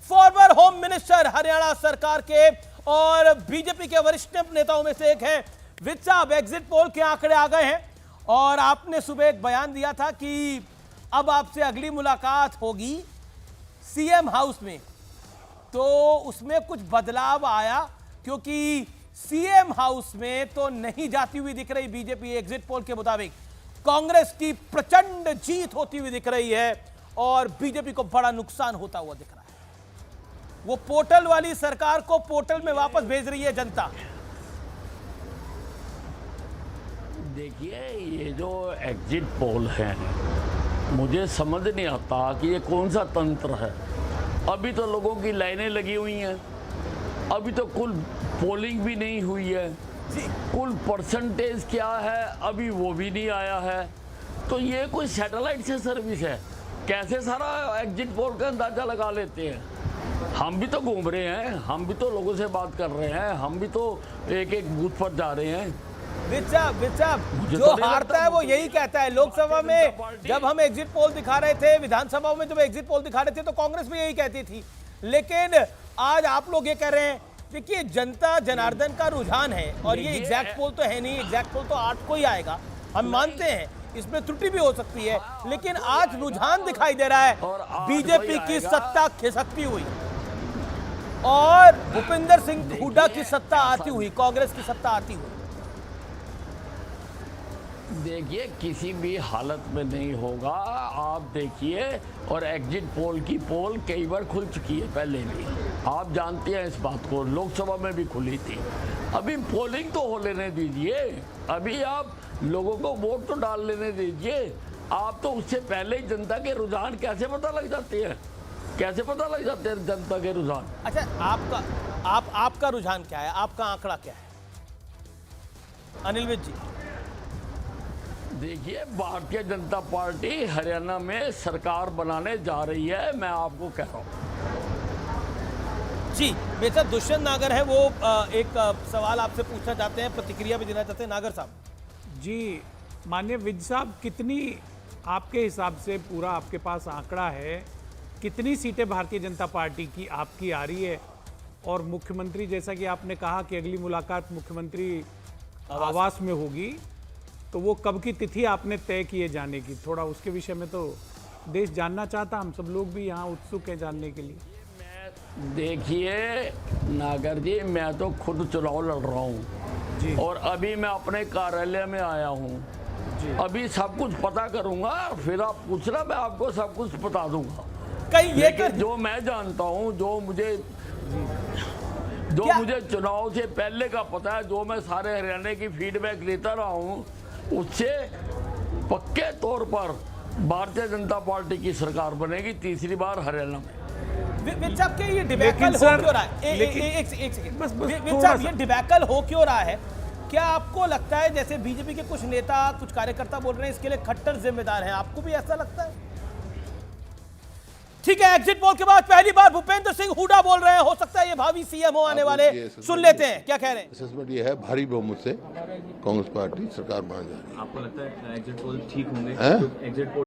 Farmer home minister Haryana सरकार के और बीजेपी के वरिष्ठ नेताओं में से एक है। विज साहब, एग्जिट पोल के आंकड़े आ गए हैं और आपने सुबह एक बयान दिया था कि अब आपसे अगली मुलाकात होगी सीएम हाउस में, तो उसमें कुछ बदलाव आया क्योंकि सीएम हाउस में तो नहीं जाती हुई दिख रही बीजेपी। एग्जिट पोल के मुताबिक कांग्रेस की प्रचंड जीत होती हुई दिख रही है और बीजेपी को बड़ा नुकसान होता हुआ दिख रहा है। वो पोर्टल वाली सरकार को पोर्टल में वापस भेज रही है जनता। देखिए, ये जो एग्जिट पोल है, मुझे समझ नहीं आता कि ये कौन सा तंत्र है। अभी तो लोगों की लाइनें लगी हुई हैं, अभी तो कुल पोलिंग भी नहीं हुई है, कुल परसेंटेज क्या है अभी वो भी नहीं आया है। तो ये कोई सैटेलाइट से सर्विस है? कैसे सारा एग्जिट पोल का अंदाजा लगा लेते हैं? हम भी तो घूम रहे हैं, हम भी तो लोगों से बात कर रहे हैं, हम भी तो एक एक बूथ पर जा रहे हैं। विज साहब, जो हारता है वो यही कहता है। लोकसभा में जब हम एग्जिट पोल दिखा रहे थे, विधानसभा में जब एग्जिट पोल दिखा रहे थे, तो कांग्रेस भी यही कहती थी। लेकिन आज आप लोग ये कह रहे हैं, देखिए जनता जनार्दन का रुझान है और ये एग्जैक्ट पोल तो है नहीं। एग्जैक्ट पोल तो 8 को ही आएगा, हम मानते हैं, इसमें त्रुटि भी हो सकती है, लेकिन आज रुझान दिखाई दे रहा है बीजेपी की सत्ता खिसकती हुई और भूपेंद्र सिंह हुड्डा की सत्ता आती हुई, कांग्रेस की सत्ता आती हुई। देखिए, किसी भी हालत में नहीं होगा। आप देखिए, और एग्जिट पोल की पोल कई बार खुल चुकी है पहले भी, आप जानते हैं इस बात को, लोकसभा में भी खुली थी। अभी पोलिंग तो हो लेने दीजिए, अभी आप लोगों को वोट तो डाल लेने दीजिए। आप तो उससे पहले ही जनता के रुझान कैसे पता लग जाते हैं? कैसे पता लग जाते हैं जनता के रुझान? अच्छा, आपका रुझान क्या है? आपका आंकड़ा क्या है अनिल विज जी? देखिए, भारतीय जनता पार्टी हरियाणा में सरकार बनाने जा रही है, मैं आपको कह रहा हूँ। जी, बेटा दुष्यंत नागर है, वो एक सवाल आपसे पूछना चाहते हैं, प्रतिक्रिया भी देना चाहते हैं। नागर साहब जी, माननीय विज साहब, कितनी आपके हिसाब से, पूरा आपके पास आंकड़ा है, कितनी सीटें भारतीय जनता पार्टी की आपकी आ रही है? और मुख्यमंत्री, जैसा कि आपने कहा कि अगली मुलाकात मुख्यमंत्री आवास में होगी, तो वो कब की तिथि आपने तय किए जाने की? थोड़ा उसके विषय में तो देश जानना चाहता, हम सब लोग भी यहाँ उत्सुक हैं जानने के लिए। देखिए नागर जी, मैं तो खुद चुनाव लड़ रहा हूँ जी, और अभी मैं अपने कार्यालय में आया हूँ जी। अभी सब कुछ पता करूँगा, फिर आप पूछना, मैं आपको सब कुछ बता दूंगा। कहीं ये जो मैं जानता हूँ, जो मुझे चुनाव से पहले का पता है, जो मैं सारे हरियाणा की फीडबैक लेता रहा हूँ, उससे पक्के तौर पर भारतीय जनता पार्टी की सरकार बनेगी तीसरी बार हरियाणा में। विज साहब के ये डिबैकल हो क्यों रहा है? एक सेकंड, विज साहब, ये डिबैकल हो क्यों रहा है? क्या आपको लगता है, जैसे बीजेपी के कुछ नेता, कुछ कार्यकर्ता बोल रहे हैं इसके लिए खट्टर जिम्मेदार हैं, आपको भी ऐसा लगता है? ठीक है, एग्जिट पोल के बाद पहली बार भूपेंद्र सिंह हुड्डा बोल रहे हैं, हो सकता है ये भावी सीएम हो आने वाले। सुन लेते हैं क्या कह रहे हैं। असेसमेंट ये है, भारी बहुमत से कांग्रेस पार्टी सरकार बना जा रही है। आपको लगता है एग्जिट पोल ठीक होंगे? Exit poll